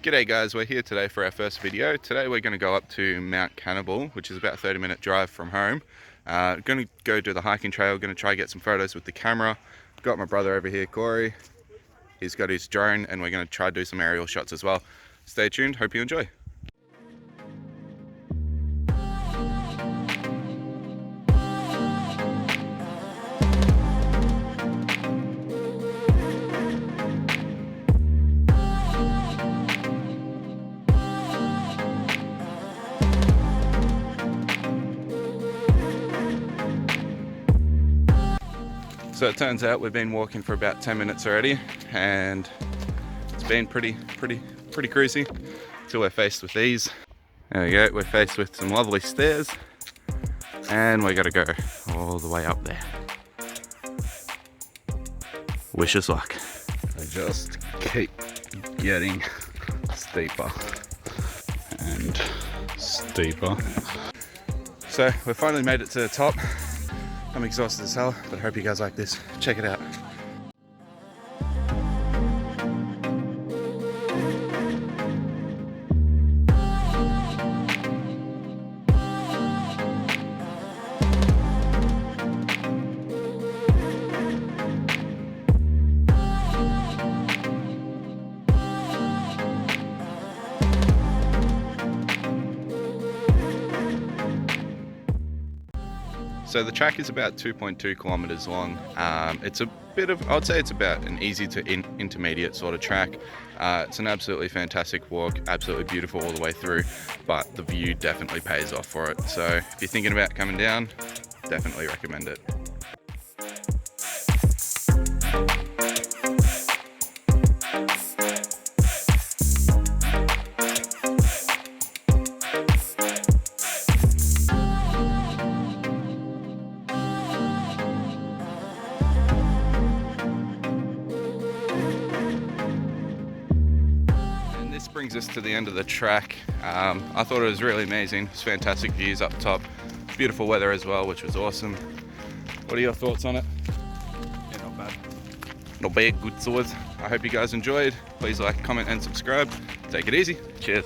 G'day guys, we're here today for our first video. Today we're going to go up to Mount Cannibal, which is about a 30-minute drive from home. Going to go do the hiking trail, going to try get some photos with the camera. Got my brother over here, Corey. He's got his drone and we're going to try do some aerial shots as well. Stay tuned, hope you enjoy. So it turns out we've been walking for about 10 minutes already and it's been pretty cruisy until we're faced with these. There we go, we're faced with some lovely stairs and we gotta go all the way up there. Wish us luck. I just keep getting steeper and steeper. So we finally made it to the top. I'm exhausted as hell, but I hope you guys like this. Check it out. So the track is about 2.2 kilometers long. It's a bit of, I'd say it's about an easy to intermediate sort of track. It's an absolutely fantastic walk, absolutely beautiful all the way through, but the view definitely pays off for it. So if you're thinking about coming down, definitely recommend it. This brings us to the end of the track. I thought it was really amazing. It's fantastic views up top, beautiful weather as well, which was awesome. What are your thoughts on it? Yeah, not bad. Not bad, good swords. I hope you guys enjoyed. Please like, comment and subscribe. Take it easy. Cheers.